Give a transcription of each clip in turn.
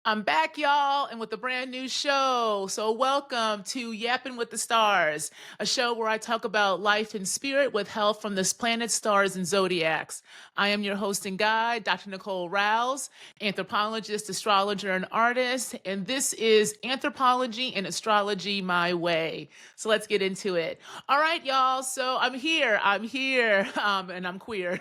I'm back, y'all, and with a brand new show. So, welcome to Yappin with the Stars, a show where I talk about life and spirit with help from this planet, stars, and zodiacs. I am your host and guide, Dr. Nicole Rouse, anthropologist, astrologer, and artist, and this is Anthropology and Astrology My Way. So, let's get into it. All right, y'all. So, I'm here, and I'm queer.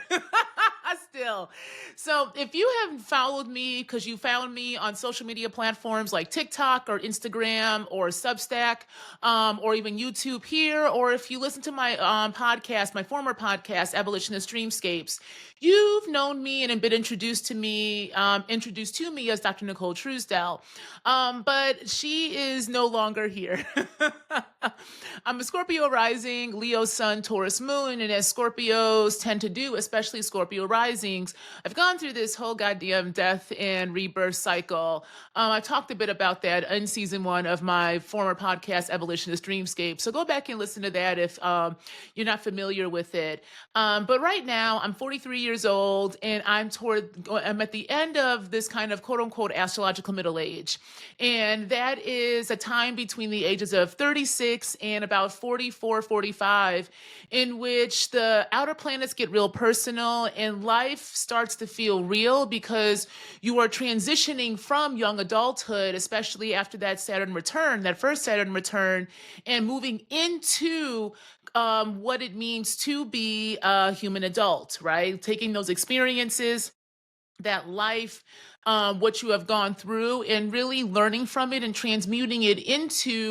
Still. So if you haven't followed me because you found me on social media platforms like TikTok or Instagram or Substack, or even YouTube here, or if you listen to my podcast, my former podcast, Abolitionist Dreamscapes, you've known me and have been introduced to me as Dr. Nicole Truesdell. But she is no longer here. I'm a Scorpio rising, Leo sun, Taurus moon, and as Scorpios tend to do, especially Scorpio risings, I've gone through this whole goddamn death and rebirth cycle. I talked a bit about that in season 1 of my former podcast, Abolitionist Dreamscape. So go back and listen to that if you're not familiar with it. But right now, I'm 43 years old, and I'm at the end of this kind of quote unquote astrological middle age. And that is a time between the ages of 36 and about 44, 45, in which the outer planets get real personal and life starts to feel real because you are transitioning from young adulthood, especially after that Saturn return, that first Saturn return, and moving into what it means to be a human adult, right? Taking those experiences, that life, what you have gone through, and really learning from it and transmuting it into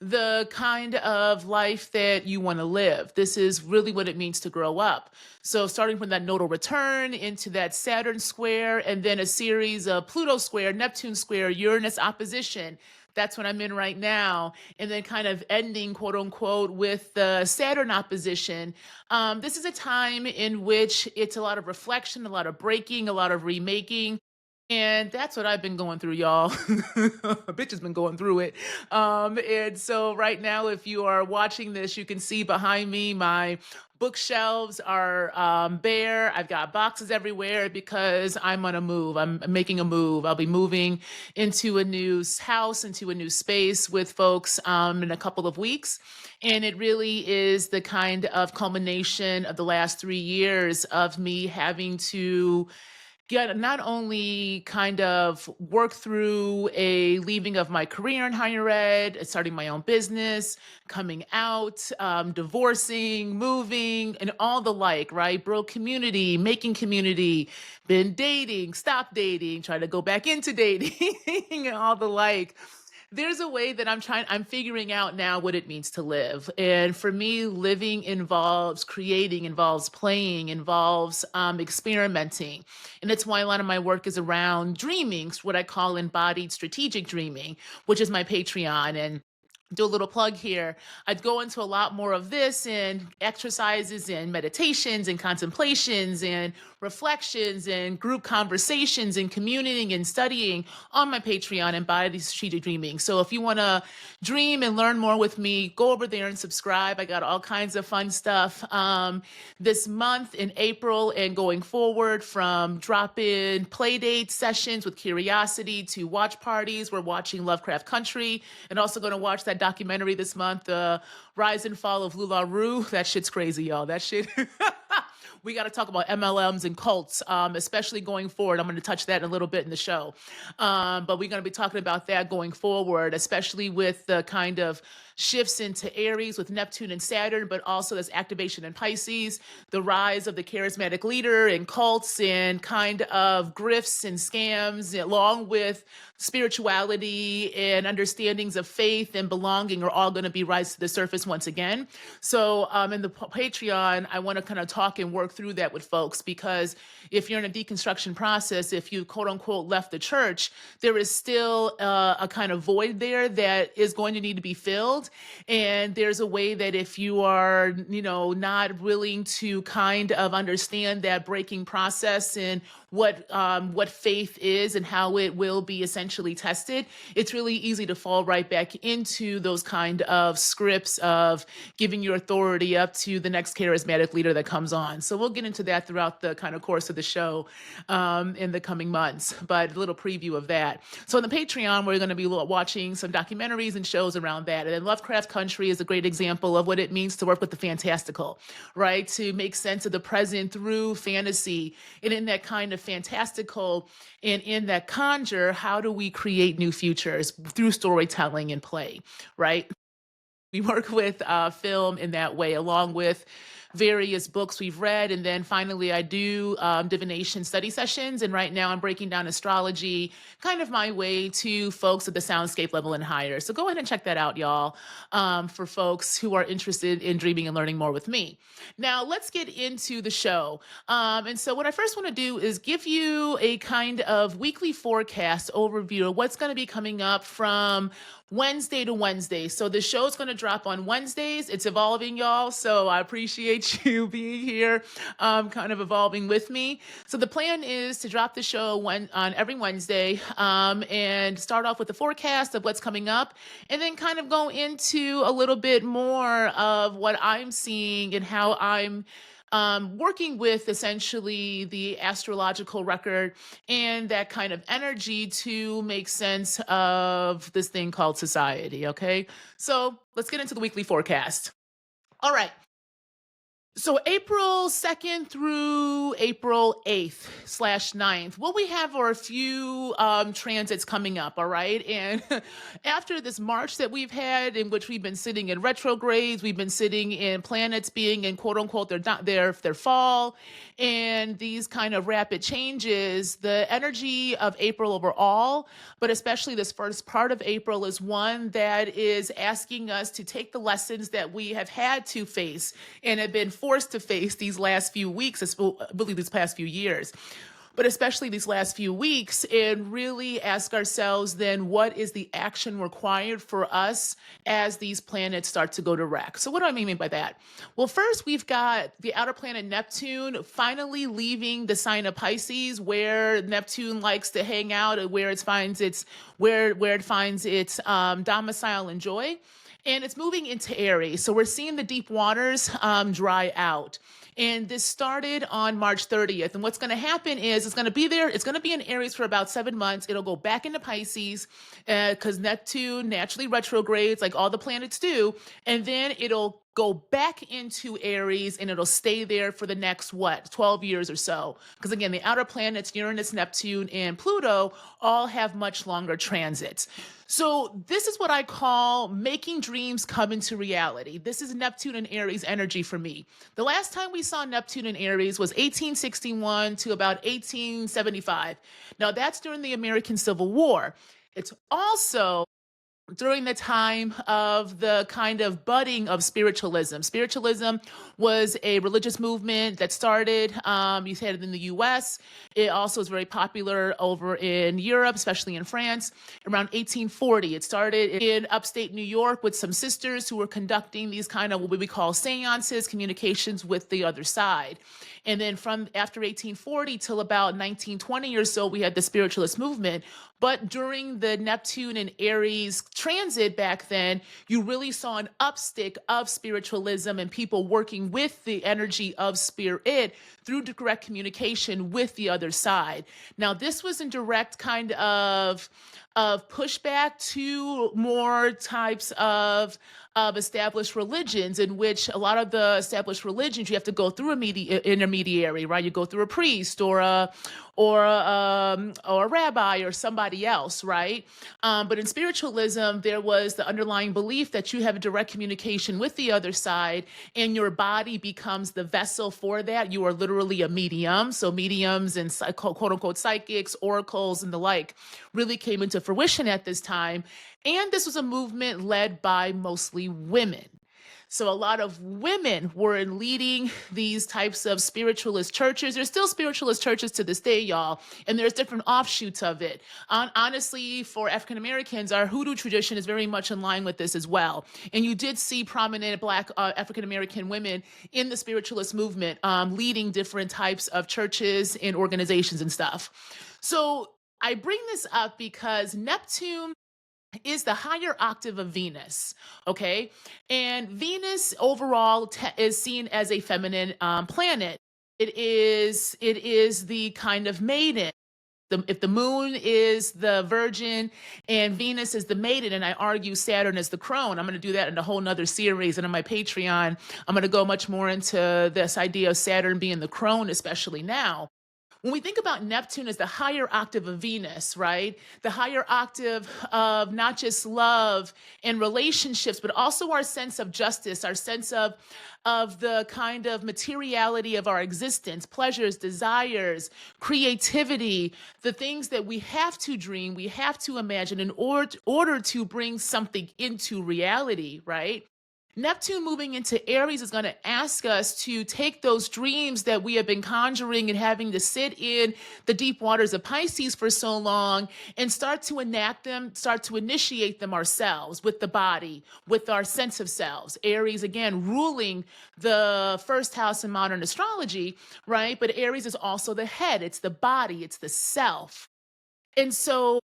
the kind of life that you want to live. This is really what it means to grow up. So, starting from that nodal return into that Saturn square, and then a series of Pluto square, Neptune square, Uranus opposition. That's what I'm in right now. And then kind of ending, quote unquote, with the Saturn opposition. This is a time in which it's a lot of reflection, a lot of breaking, a lot of remaking. And that's what I've been going through, y'all. A bitch has been going through it. And so right now, if you are watching this, you can see behind me my bookshelves are bare. I've got boxes everywhere because I'm on a move. I'm making a move. I'll be moving into a new house, into a new space with folks in a couple of weeks. And it really is the kind of culmination of the last 3 years of me having to not only kind of work through a leaving of my career in higher ed, starting my own business, coming out, divorcing, moving, and all the like, right? Broke community, making community, been dating, stopped dating, try to go back into dating, and all the like. There's a way that I'm figuring out now what it means to live. And for me, living involves creating, involves playing, involves experimenting. And that's why a lot of my work is around dreaming, what I call embodied strategic dreaming, which is my Patreon. And do a little plug here. I'd go into a lot more of this and exercises and meditations and contemplations and reflections and group conversations and communing and studying on my Patreon and by the strategic dreaming. So if you want to dream and learn more with me, go over there and subscribe. I got all kinds of fun stuff this month in April and going forward, from drop-in play date sessions with curiosity to watch parties. We're watching Lovecraft Country and also going to watch that documentary this month, The Rise and Fall of LuLaRoe. That shit's crazy, y'all. That shit. We got to talk about MLMs and cults, especially going forward. I'm going to touch that in a little bit in the show. But we're going to be talking about that going forward, especially with the kind of shifts into Aries with Neptune and Saturn, but also this activation in Pisces, the rise of the charismatic leader and cults and kind of grifts and scams, along with spirituality and understandings of faith and belonging, are all going to be rise to the surface once again. So in the Patreon, I want to kind of talk and work through that with folks, because if you're in a deconstruction process, if you quote unquote left the church, there is still a kind of void there that is going to need to be filled. And there's a way that if you are, not willing to kind of understand that breaking process and what faith is and how it will be essentially tested, it's really easy to fall right back into those kind of scripts of giving your authority up to the next charismatic leader that comes on. So we'll get into that throughout the kind of course of the show in the coming months, but a little preview of that. So on the Patreon, we're going to be watching some documentaries and shows around that. And then Lovecraft Country is a great example of what it means to work with the fantastical, right? To make sense of the present through fantasy. And in that kind of fantastical and in that conjure, how do we create new futures through storytelling and play, right? We work with film in that way, along with various books we've read. And then finally, I do divination study sessions. And right now I'm breaking down astrology, kind of my way to folks at the soundscape level and higher. So go ahead and check that out, y'all, for folks who are interested in dreaming and learning more with me. Now, let's get into the show. And so what I first want to do is give you a kind of weekly forecast overview of what's going to be coming up from Wednesday to Wednesday. So the show's going to drop on Wednesdays. It's evolving, y'all. So I appreciate you being here, kind of evolving with me. So the plan is to drop the show on every Wednesday and start off with the forecast of what's coming up, and then kind of go into a little bit more of what I'm seeing and how I'm working with essentially the astrological record and that kind of energy to make sense of this thing called society. Okay. So let's get into the weekly forecast. All right. So April 2nd through April 8th/9th, what we have are a few transits coming up, all right? And after this March that we've had, in which we've been sitting in retrogrades, we've been sitting in planets being in quote unquote their fall, and these kind of rapid changes, the energy of April overall, but especially this first part of April, is one that is asking us to take the lessons that we have had to face and have been forced to face these last few weeks, really these past few years, but especially these last few weeks, and really ask ourselves then, what is the action required for us as these planets start to go direct? So what do I mean by that? Well, first, we've got the outer planet Neptune finally leaving the sign of Pisces, where Neptune likes to hang out, and where it finds its domicile and joy. And it's moving into Aries. So we're seeing the deep waters dry out. And this started on March 30th. And what's going to happen is it's going to be there. It's going to be in Aries for about 7 months. It'll go back into Pisces because Neptune naturally retrogrades like all the planets do. And then it'll go back into Aries and it'll stay there for the next, 12 years or so. Because again, the outer planets, Uranus, Neptune, and Pluto all have much longer transits. So this is what I call making dreams come into reality. This is Neptune and Aries energy for me. The last time we saw Neptune and Aries was 1861 to about 1875. Now that's during the American Civil War. It's also during the time of the kind of budding of spiritualism. Spiritualism was a religious movement that started, you had it in the US. It also is very popular over in Europe, especially in France, around 1840. It started in upstate New York with some sisters who were conducting these kind of what we call seances, communications with the other side. And then from after 1840 till about 1920 or so, we had the spiritualist movement. But during the Neptune and Aries transit back then, you really saw an upstick of spiritualism and people working with the energy of spirit through direct communication with the other side. Now, this was in direct kind of pushback to more types of established religions, in which a lot of the established religions, you have to go through an intermediary, right? You go through a priest or a rabbi or somebody else, right? But in spiritualism, there was the underlying belief that you have a direct communication with the other side, and your body becomes the vessel for that. You are literally a medium. So mediums and quote unquote psychics, oracles, and the like really came into fruition at this time. And this was a movement led by mostly women. So a lot of women were leading these types of spiritualist churches. There's still spiritualist churches to this day, y'all, and there's different offshoots of it. Honestly, for African Americans, our hoodoo tradition is very much in line with this as well. And you did see prominent Black African American women in the spiritualist movement leading different types of churches and organizations and stuff. So I bring this up because Neptune is the higher octave of Venus, okay? And Venus overall is seen as a feminine planet. It is the kind of maiden. If the moon is the virgin and Venus is the maiden, and I argue Saturn is the crone, I'm going to do that in a whole nother series. And on my Patreon, I'm going to go much more into this idea of Saturn being the crone, especially now. When we think about Neptune as the higher octave of Venus, right? The higher octave of not just love and relationships, but also our sense of justice, our sense of the kind of materiality of our existence, pleasures, desires, creativity, the things that we have to dream, we have to imagine in order to bring something into reality, right? Neptune moving into Aries is going to ask us to take those dreams that we have been conjuring and having to sit in the deep waters of Pisces for so long and start to enact them, start to initiate them ourselves with the body, with our sense of selves. Aries, again, ruling the first house in modern astrology, right? But Aries is also the head, it's the body, it's the self. And so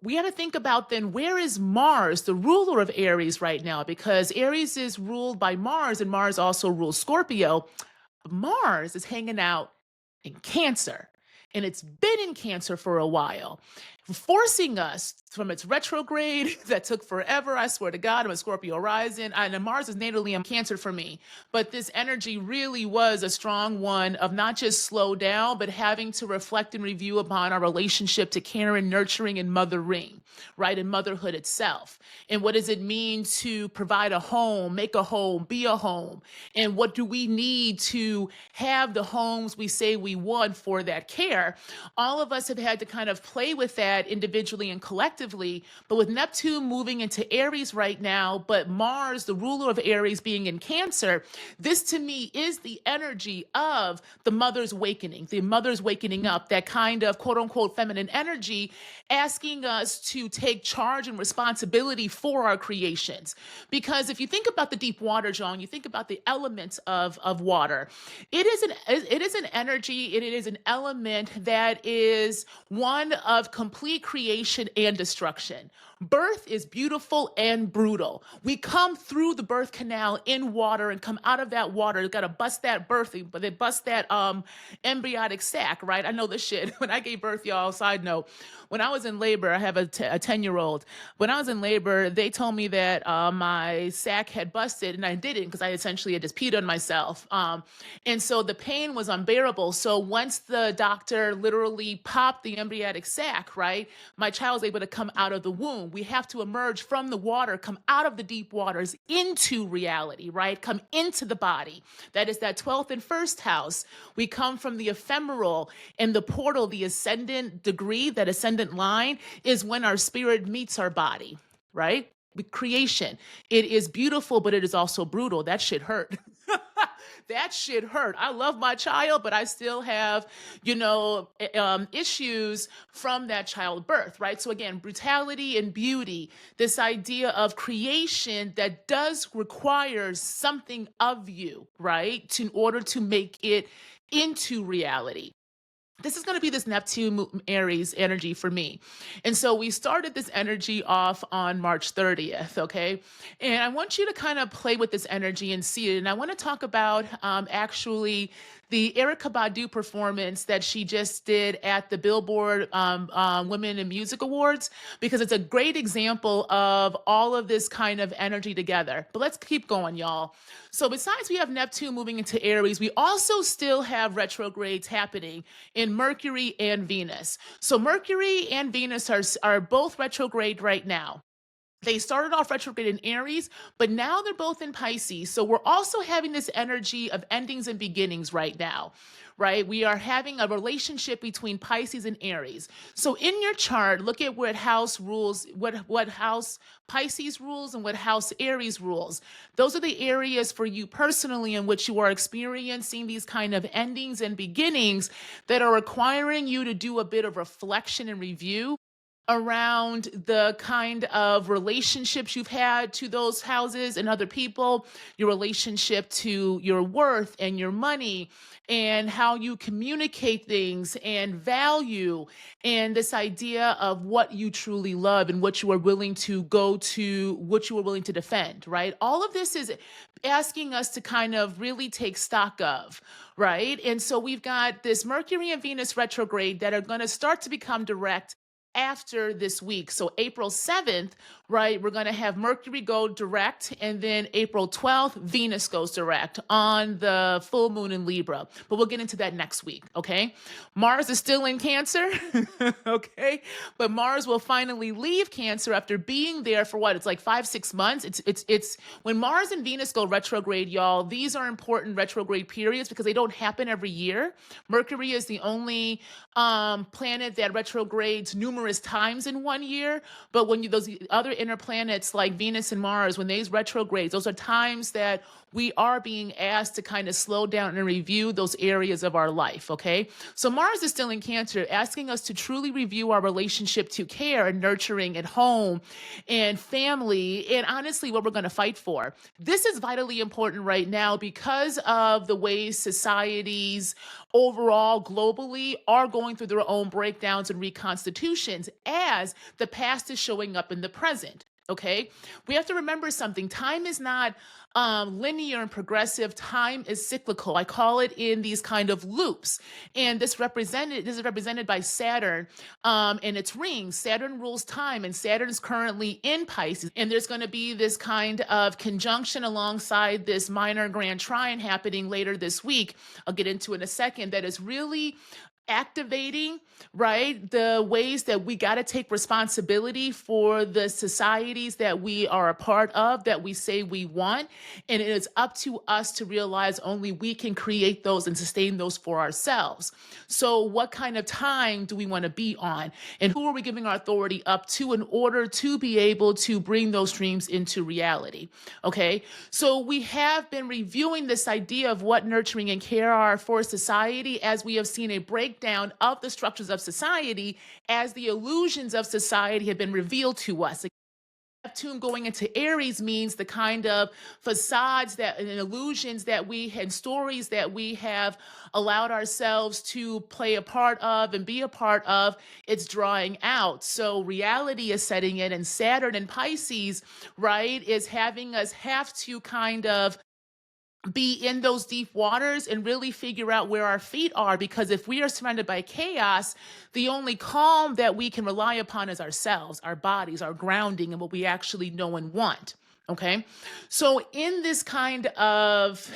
we got to think about then where is Mars, the ruler of Aries right now? Because Aries is ruled by Mars and Mars also rules Scorpio. Mars is hanging out in Cancer and it's been in Cancer for a while, forcing us from its retrograde that took forever. I swear to God, I'm a Scorpio rising, and Mars is natally in Cancer for me. But this energy really was a strong one of not just slow down, but having to reflect and review upon our relationship to care and nurturing and mothering, right? And motherhood itself. And what does it mean to provide a home, make a home, be a home? And what do we need to have the homes we say we want for that care? All of us have had to kind of play with that individually and collectively, but with Neptune moving into Aries right now, but Mars, the ruler of Aries, being in Cancer, this to me is the energy of the mother's awakening, the mother's wakening up, that kind of quote unquote feminine energy, asking us to take charge and responsibility for our creations. Because if you think about the deep water, John, you think about the elements of water, it is an energy, it is an element that is one of complete creation and destruction. Birth is beautiful and brutal. We come through the birth canal in water and come out of that water. You got to bust that birthing, but they bust that embryonic sac, right? I know this shit. When I gave birth, y'all, side note, when I was in labor, I have a 10-year-old. When I was in labor, they told me that my sac had busted, and I didn't because I essentially had just peed on myself. And so the pain was unbearable. So once the doctor literally popped the embryonic sac, right, my child was able to come out of the womb. We have to emerge from the water, come out of the deep waters into reality, right? Come into the body. That is that 12th and first house. We come from the ephemeral and the portal, the ascendant degree, that ascendant line is when our spirit meets our body, right? With creation. It is beautiful, but it is also brutal. That shit hurt. That shit hurt. I love my child, but I still have, issues from that childbirth, right? So again, brutality and beauty, this idea of creation that does require something of you, right? In order to make it into reality. This is going to be this Neptune Aries energy for me. And so we started this energy off on March 30th, okay? And I want you to kind of play with this energy and see it. And I want to talk about actually the Erykah Badu performance that she just did at the Billboard Women in Music Awards, because it's a great example of all of this kind of energy together. But let's keep going, y'all. So besides we have Neptune moving into Aries, we also still have retrogrades happening in Mercury and Venus. So Mercury and Venus are both retrograde right now. They started off retrograde in Aries, but now they're both in Pisces. So we're also having this energy of endings and beginnings right now, right? We are having a relationship between Pisces and Aries. So in your chart, look at what house rules, what house Pisces rules and what house Aries rules. Those are the areas for you personally in which you are experiencing these kind of endings and beginnings that are requiring you to do a bit of reflection and review around the kind of relationships you've had to those houses and other people, your relationship to your worth and your money, and how you communicate things and value, and this idea of what you truly love and what you are willing to go to, what you are willing to defend, right? All of this is asking us to kind of really take stock of, right? And so we've got this Mercury and Venus retrograde that are going to start to become direct after this week. So April 7th, right, we're going to have Mercury go direct, and then April 12th, Venus goes direct on the full moon in Libra. But we'll get into that next week, okay? Mars is still in Cancer, okay? But Mars will finally leave Cancer after being there for what? It's like 5-6 months. It's when Mars and Venus go retrograde, y'all, these are important retrograde periods because they don't happen every year. Mercury is the only planet that retrogrades numerous times in one year, but when those other inner planets like Venus and Mars, when they retrograde, those are times that we are being asked to kind of slow down and review those areas of our life, okay? So Mars is still in Cancer, asking us to truly review our relationship to care and nurturing at home and family, and honestly, what we're going to fight for. This is vitally important right now because of the ways societies overall globally are going through their own breakdowns and reconstitutions as the past is showing up in the present. Okay, we have to remember something. Time is not linear and progressive. Time is cyclical. I call it in these kind of loops. And this is represented by Saturn and its rings. Saturn rules time, and Saturn is currently in Pisces. And there's going to be this kind of conjunction alongside this minor grand trine happening later this week. I'll get into in a second. That is really activating, right, the ways that we got to take responsibility for the societies that we are a part of, that we say we want. And it is up to us to realize only we can create those and sustain those for ourselves. So what kind of time do we want to be on? And who are we giving our authority up to in order to be able to bring those dreams into reality? Okay, so we have been reviewing this idea of what nurturing and care are for society, as we have seen a breakdown of the structures of society as the illusions of society have been revealed to us. Neptune going into Aries means the kind of facades that and illusions that we and stories that we have allowed ourselves to play a part of and be a part of, it's drawing out. So reality is setting in, and Saturn and Pisces, right, is having us have to kind of be in those deep waters and really figure out where our feet are, because if we are surrounded by chaos, the only calm that we can rely upon is ourselves, our bodies, our grounding, and what we actually know and want. Okay, so in this kind of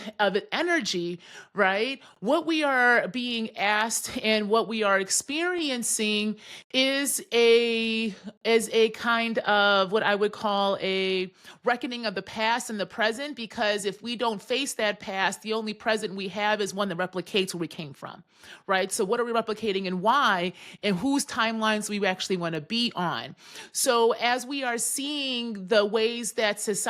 energy, right, what we are being asked and what we are experiencing is a kind of what I would call a reckoning of the past and the present, because if we don't face that past, the only present we have is one that replicates where we came from, right? So what are we replicating and why, and whose timelines we actually want to be on? So as we are seeing the ways that society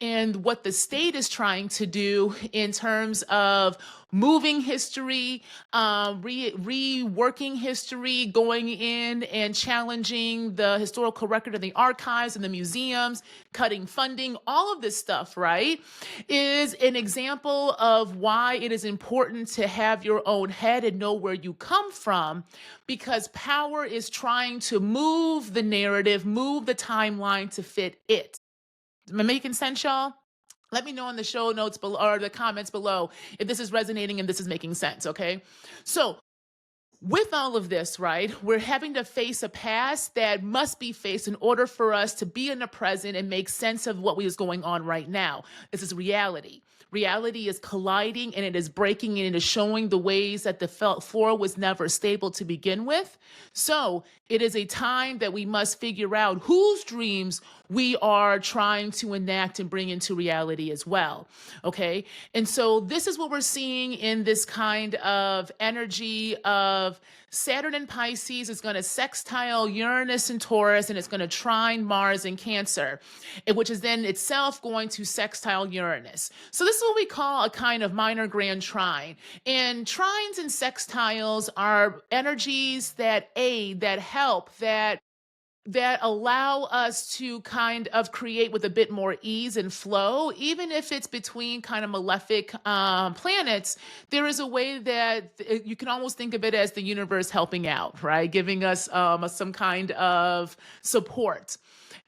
and what the state is trying to do in terms of moving history, reworking history, going in and challenging the historical record of the archives and the museums, cutting funding, all of this stuff, right, is an example of why it is important to have your own head and know where you come from, because power is trying to move the narrative, move the timeline to fit it. Am I making sense, y'all? Let me know in the show notes below or the comments below if this is resonating and this is making sense, okay? So with all of this, right, we're having to face a past that must be faced in order for us to be in the present and make sense of what is going on right now. This is reality. Reality is colliding and it is breaking and it is showing the ways that the floor was never stable to begin with. So it is a time that we must figure out whose dreams we are trying to enact and bring into reality as well. Okay. And so this is what we're seeing in this kind of energy of Saturn in Pisces is going to sextile Uranus and Taurus, and it's going to trine Mars in Cancer, which is then itself going to sextile Uranus. So this is what we call a kind of minor grand trine. And trines and sextiles are energies that aid, that help, that allow us to kind of create with a bit more ease and flow, even if it's between kind of malefic planets. There is a way that you can almost think of it as the universe helping out, right? Giving us some kind of support.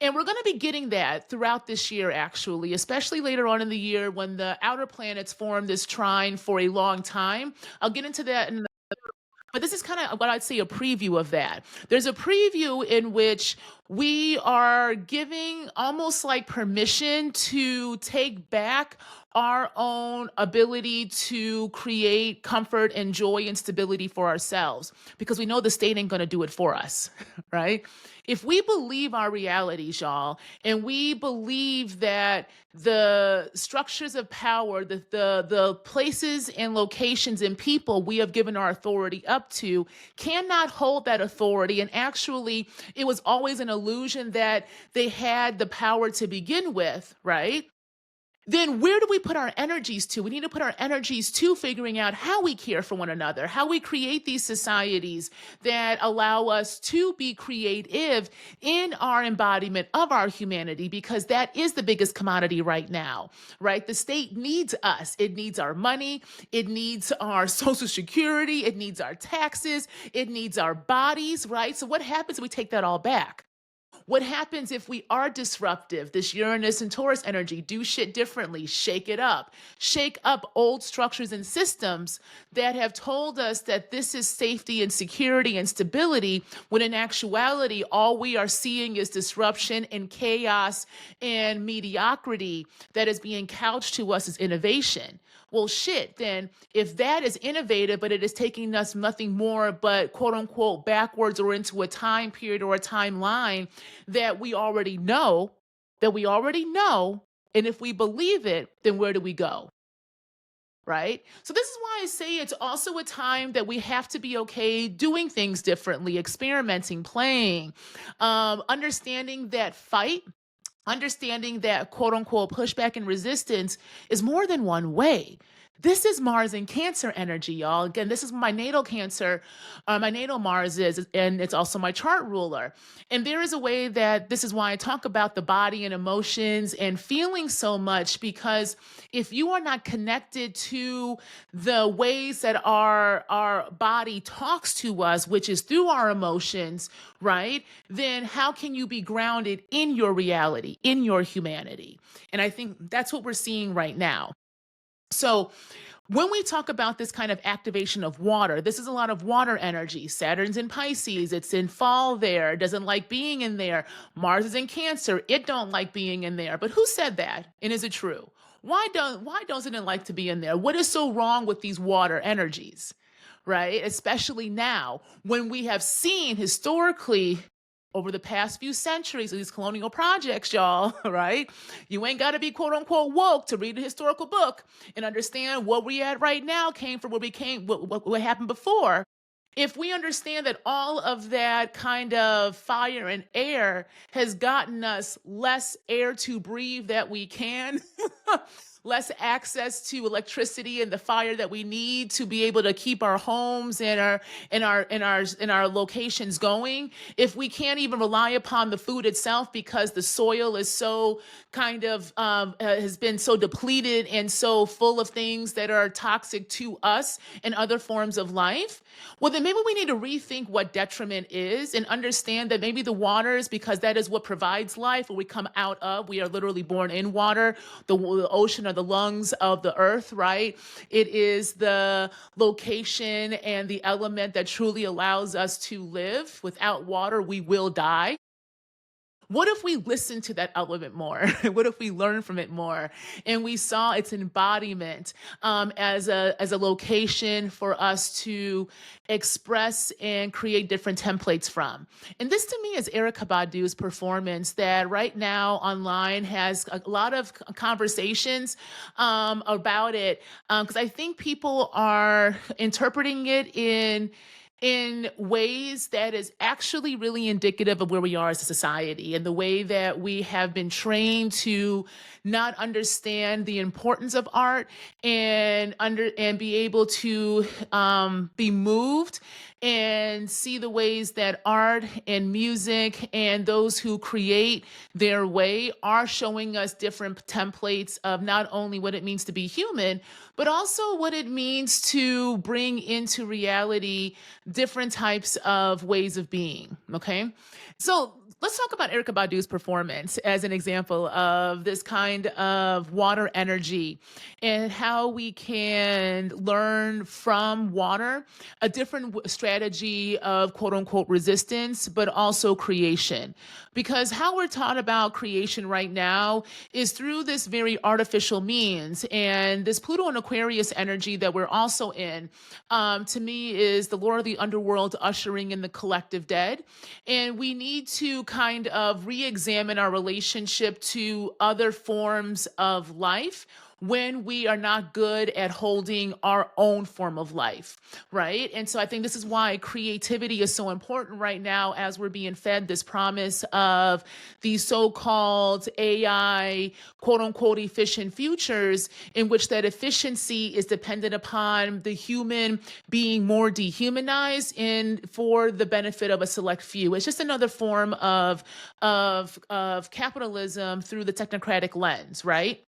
And we're going to be getting that throughout this year, actually, especially later on in the year when the outer planets form this trine for a long time. I'll get into that in but this is kind of what I'd say a preview of that. There's a preview in which we are giving almost like permission to take back our own ability to create comfort and joy and stability for ourselves because we know the state ain't going to do it for us, right? If we believe our realities, y'all, and we believe that the structures of power, the places and locations and people we have given our authority up to cannot hold that authority. And actually, it was always an illusion that they had the power to begin with, right? Then where do we put our energies to? We need to put our energies to figuring out how we care for one another, how we create these societies that allow us to be creative in our embodiment of our humanity, because that is the biggest commodity right now, right? The state needs us. It needs our money. It needs our social security. It needs our taxes. It needs our bodies, right? So what happens if we take that all back? What happens if we are disruptive? This Uranus and Taurus energy, do shit differently, shake it up, shake up old structures and systems that have told us that this is safety and security and stability, when in actuality, all we are seeing is disruption and chaos and mediocrity that is being couched to us as innovation. Well, shit, then if that is innovative, but it is taking us nothing more but quote unquote backwards or into a time period or a timeline that we already know, and if we believe it, then where do we go? Right? So this is why I say it's also a time that we have to be okay doing things differently, experimenting, playing, understanding that fight, understanding that quote unquote pushback and resistance is more than one way. This is Mars in Cancer energy, y'all. Again, this is my natal Cancer, my natal Mars is, and it's also my chart ruler. And there is a way that this is why I talk about the body and emotions and feeling so much, because if you are not connected to the ways that our body talks to us, which is through our emotions, right? Then how can you be grounded in your reality, in your humanity? And I think that's what we're seeing right now. So when we talk about this kind of activation of water, this is a lot of water energy. Saturn's in Pisces, it's in fall there, it doesn't like being in there. Mars is in Cancer, it don't like being in there. But who said that? And is it true? Why doesn't it like to be in there? What is so wrong with these water energies? Right? Especially now when we have seen historically over the past few centuries of these colonial projects, y'all, right? You ain't got to be quote unquote woke to read a historical book and understand what we at right now came from what happened before. If we understand that all of that kind of fire and air has gotten us less air to breathe that we can, less access to electricity and the fire that we need to be able to keep our homes and our locations going. If we can't even rely upon the food itself because the soil is so kind of has been so depleted and so full of things that are toxic to us and other forms of life, well, then maybe we need to rethink what detriment is and understand that maybe the waters, because that is what provides life, or we come out of, we are literally born in water, the ocean or the lungs of the earth, right? It is the location and the element that truly allows us to live. Without water, we will die. What if we listened to that element more? What if we learned from it more? And we saw its embodiment as a location for us to express and create different templates from. And this to me is Erykah Badu's performance that right now online has a lot of conversations about it, because I think people are interpreting it in ways that is actually really indicative of where we are as a society and the way that we have been trained to not understand the importance of art and be able to be moved and see the ways that art and music and those who create their way are showing us different templates of not only what it means to be human, but also what it means to bring into reality different types of ways of being. Okay. So let's talk about Erykah Badu's performance as an example of this kind of water energy and how we can learn from water a different strategy of quote unquote resistance, but also creation. Because how we're taught about creation right now is through this very artificial means. And this Pluto and Aquarius energy that we're also in, to me, is the Lord of the Underworld ushering in the collective dead. And we need to kind of re-examine our relationship to other forms of life when we are not good at holding our own form of life, right? And so I think this is why creativity is so important right now as we're being fed this promise of these so-called AI, quote unquote, efficient futures in which that efficiency is dependent upon the human being more dehumanized and for the benefit of a select few. It's just another form of capitalism through the technocratic lens, right?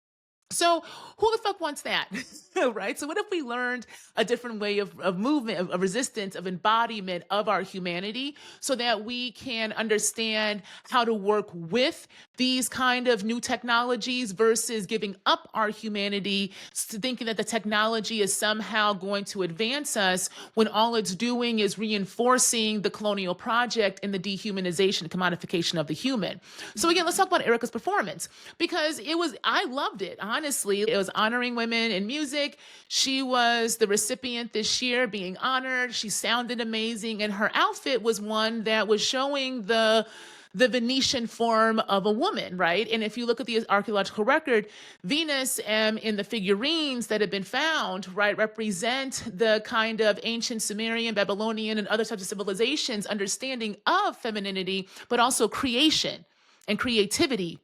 So who the fuck wants that? Right? So what if we learned a different way of movement, of resistance, of embodiment of our humanity so that we can understand how to work with these kind of new technologies versus giving up our humanity to thinking that the technology is somehow going to advance us when all it's doing is reinforcing the colonial project and the dehumanization, commodification of the human. So again, let's talk about Erykah's performance because I loved it. Honestly, it was honoring women in music. She was the recipient this year being honored. She sounded amazing. And her outfit was one that was showing the Venetian form of a woman, right? And if you look at the archaeological record, Venus in the figurines that have been found, right, represent the kind of ancient Sumerian, Babylonian, and other types of civilizations understanding of femininity, but also creation and creativity.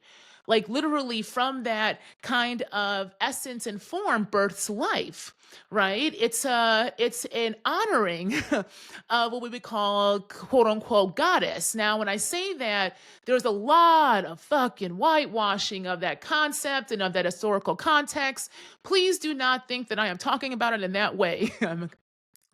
Like literally from that kind of essence and form births life, right? It's an honoring of what we would call quote unquote goddess. Now, when I say that, there's a lot of fucking whitewashing of that concept and of that historical context. Please do not think that I am talking about it in that way.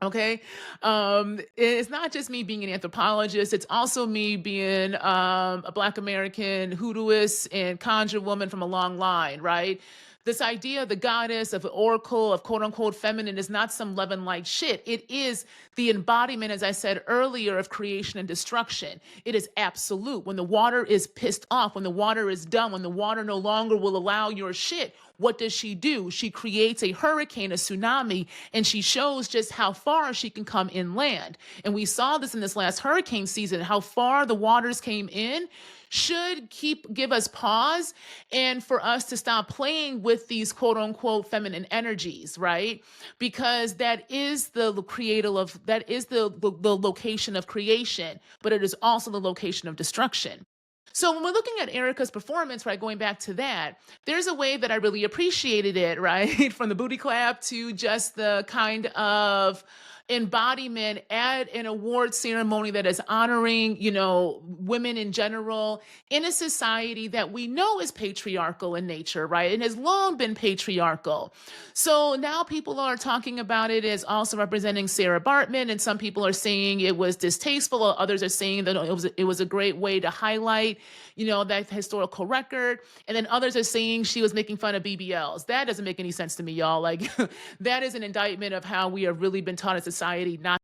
Okay. It's not just me being an anthropologist. It's also me being a Black American hoodooist and conjure woman from a long line, right? This idea of the goddess, of the oracle, of quote unquote feminine is not some leaven like shit. It is the embodiment, as I said earlier, of creation and destruction. It is absolute. When the water is pissed off, when the water is done, when the water no longer will allow your shit, what does she do? She creates a hurricane, a tsunami, and she shows just how far she can come inland. And we saw this in this last hurricane season, how far the waters came in should give us pause and for us to stop playing with these quote unquote feminine energies, right? Because that is the location of creation, but it is also the location of destruction. So when we're looking at Erykah's performance, right, going back to that, there's a way that I really appreciated it, right? From the booty clap to just the kind of embodiment at an award ceremony that is honoring, women in general in a society that we know is patriarchal in nature, right? And has long been patriarchal. So now people are talking about it as also representing Sara Baartman, and some people are saying it was distasteful, or others are saying that it was a great way to highlight, that historical record. And then others are saying she was making fun of BBLs. That doesn't make any sense to me, y'all. Like that is an indictment of how we have really been taught as society not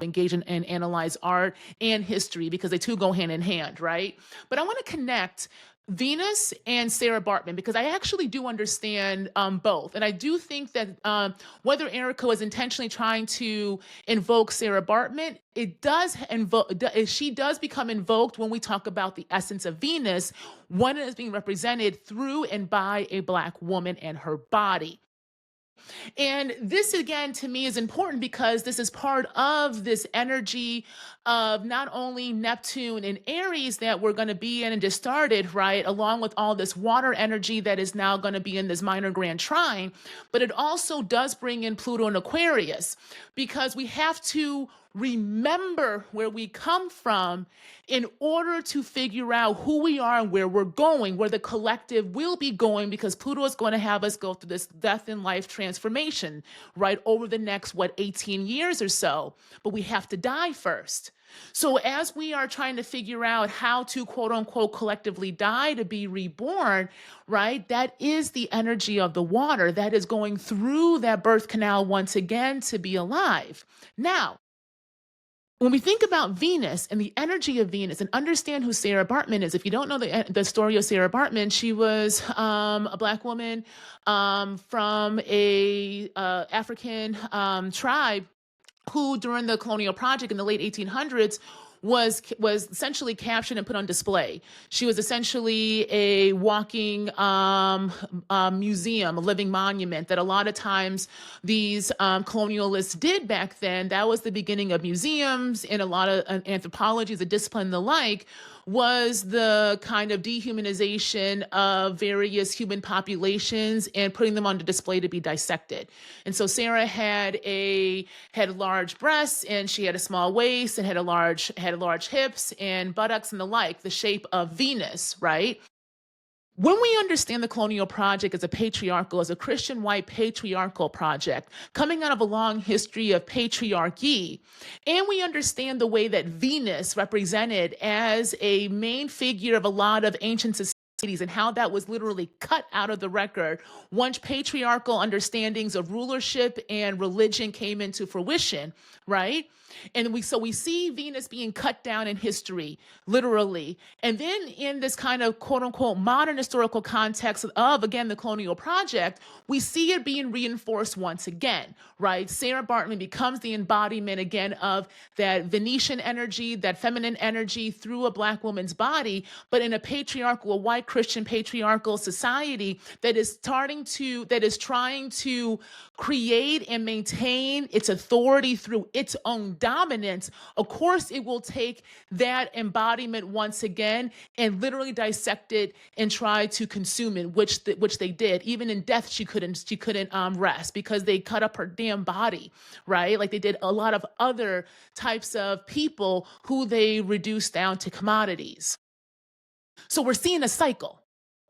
engage and analyze art and history because they two go hand in hand, right? But I want to connect Venus and Sara Baartman because I actually do understand both. And I do think that whether Erica was intentionally trying to invoke Sara Baartman, she does become invoked when we talk about the essence of Venus, when it is being represented through and by a Black woman and her body. And this, again, to me is important because this is part of this energy of not only Neptune and Aries that we're going to be in and just started, right, along with all this water energy that is now going to be in this minor grand trine, but it also does bring in Pluto and Aquarius because we have to remember where we come from in order to figure out who we are and where we're going, where the collective will be going, because Pluto is going to have us go through this death and life transformation, right, over the next, 18 years or so. But we have to die first. So as we are trying to figure out how to, quote unquote, collectively die to be reborn, right, that is the energy of the water that is going through that birth canal once again to be alive. Now, when we think about Venus and the energy of Venus and understand who Sara Baartman is, if you don't know the story of Sara Baartman, she was a Black woman from a African tribe who, during the colonial project in the late 1800s, was essentially captured and put on display. She was essentially a walking museum, a living monument that a lot of times these colonialists did back then. That was the beginning of museums and a lot of anthropology as a discipline and the like, was the kind of dehumanization of various human populations and putting them on display to be dissected. And so Sara had large breasts and she had a small waist and had large hips and buttocks and the like, the shape of Venus, right? When we understand the colonial project as a Christian white patriarchal project coming out of a long history of patriarchy, and we understand the way that Venus represented as a main figure of a lot of ancient societies and how that was literally cut out of the record once patriarchal understandings of rulership and religion came into fruition, right? And we see Venus being cut down in history, literally. And then in this kind of quote unquote modern historical context of, again, the colonial project, we see it being reinforced once again, right? Sara Baartman becomes the embodiment again of that Venetian energy, that feminine energy through a Black woman's body, but in a white Christian patriarchal society that is trying to create and maintain its authority through its own dominance. Of course, it will take that embodiment once again and literally dissect it and try to consume it, which they did. Even in death, she couldn't rest because they cut up her damn body, right? Like they did a lot of other types of people who they reduced down to commodities. So we're seeing a cycle.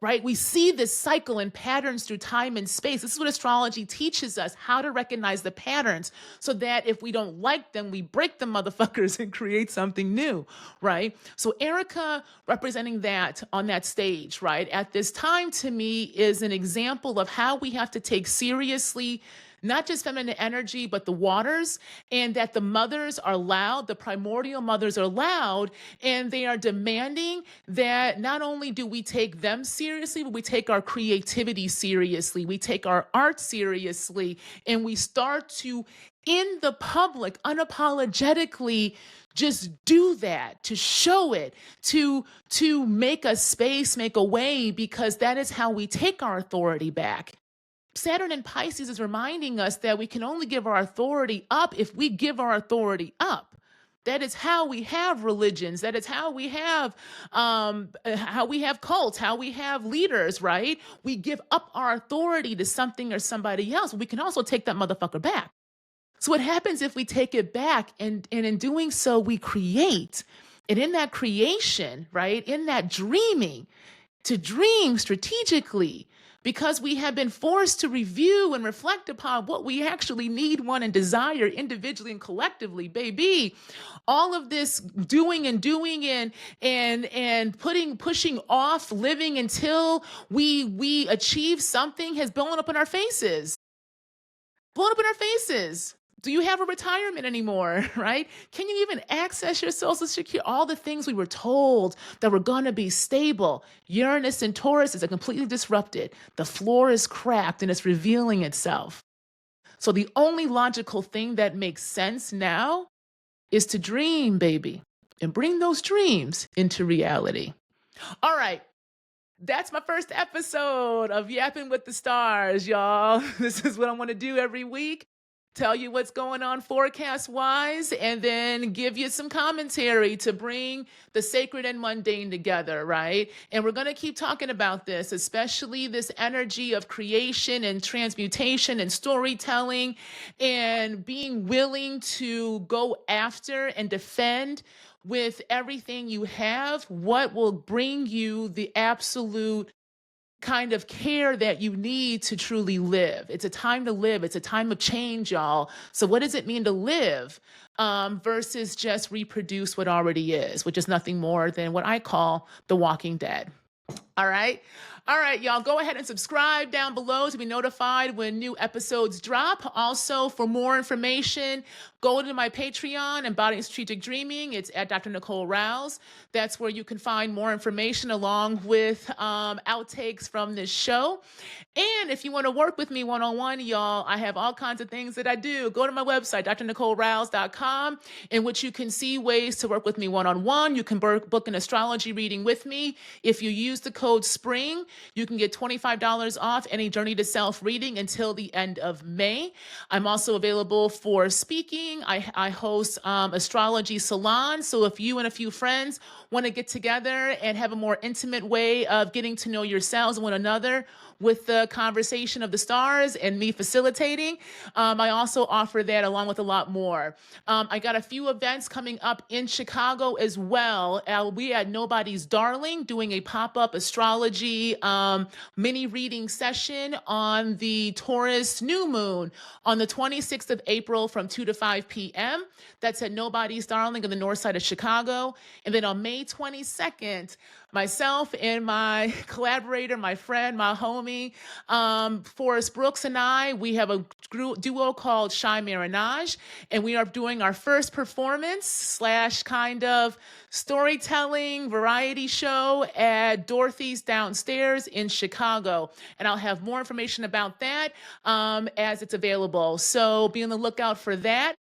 Right? We see this cycle and patterns through time and space. This is what astrology teaches us, how to recognize the patterns so that if we don't like them, we break them motherfuckers and create something new, right? So Erica representing that on that stage, right, at this time to me is an example of how we have to take seriously not just feminine energy, but the waters, and that the mothers are loud, the primordial mothers are loud, and they are demanding that not only do we take them seriously, but we take our creativity seriously, we take our art seriously, and we start to, in the public, unapologetically just do that, to show it, to make a space, make a way, because that is how we take our authority back. Saturn in Pisces is reminding us that we can only give our authority up if we give our authority up. That is how we have religions. That is how we have cults, how we have leaders, right? We give up our authority to something or somebody else. We can also take that motherfucker back. So what happens if we take it back and in doing so, we create? And in that creation, right, in that dreaming, to dream strategically, because we have been forced to review and reflect upon what we actually need, want, and desire individually and collectively, baby. All of this doing and pushing off living until we achieve something has blown up in our faces. Blown up in our faces. Do you have a retirement anymore, right? Can you even access your Social Security? All the things we were told that were going to be stable. Uranus and Taurus is completely disrupted. The floor is cracked and it's revealing itself. So the only logical thing that makes sense now is to dream, baby, and bring those dreams into reality. All right. That's my first episode of Yapping with the Stars, y'all. This is what I want to do every week. Tell you what's going on forecast-wise, and then give you some commentary to bring the sacred and mundane together, right? And we're going to keep talking about this, especially this energy of creation and transmutation and storytelling and being willing to go after and defend with everything you have what will bring you the absolute kind of care that you need to truly live. It's a time to live. It's a time of change, y'all. So what does it mean to live versus just reproduce what already is, which is nothing more than what I call the Walking Dead. All right. All right, y'all, go ahead and subscribe down below to be notified when new episodes drop. Also, for more information, go to my Patreon, Embodying Strategic Dreaming. It's at Dr. Nicole Rouse. That's where you can find more information along with outtakes from this show. And if you want to work with me one-on-one, y'all, I have all kinds of things that I do. Go to my website, drnicolerouse.com, in which you can see ways to work with me one-on-one. You can book an astrology reading with me. If you use the code SPRING, you can get $25 off any Journey to Self reading until the end of May. I'm also available for speaking. I host Astrology Salon. So if you and a few friends want to get together and have a more intimate way of getting to know yourselves and one another with the conversation of the stars and me facilitating, I also offer that along with a lot more. I got a few events coming up in Chicago as well. We at Nobody's Darling doing a pop-up astrology mini reading session on the Taurus new moon on the 26th of April from 2 to 5 p.m. That's at Nobody's Darling on the north side of Chicago. And then on May 22nd, myself and my collaborator, my friend, my homie, Forrest Brooks and I, we have a duo called Shy Marinage, and we are doing our first performance / kind of storytelling variety show at Dorothy's Downstairs in Chicago. And I'll have more information about that as it's available. So be on the lookout for that.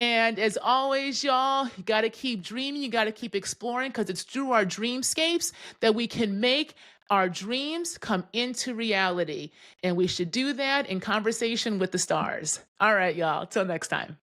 And as always, y'all, you got to keep dreaming. You got to keep exploring, because it's through our dreamscapes that we can make our dreams come into reality. And we should do that in conversation with the stars. All right, y'all. Till next time.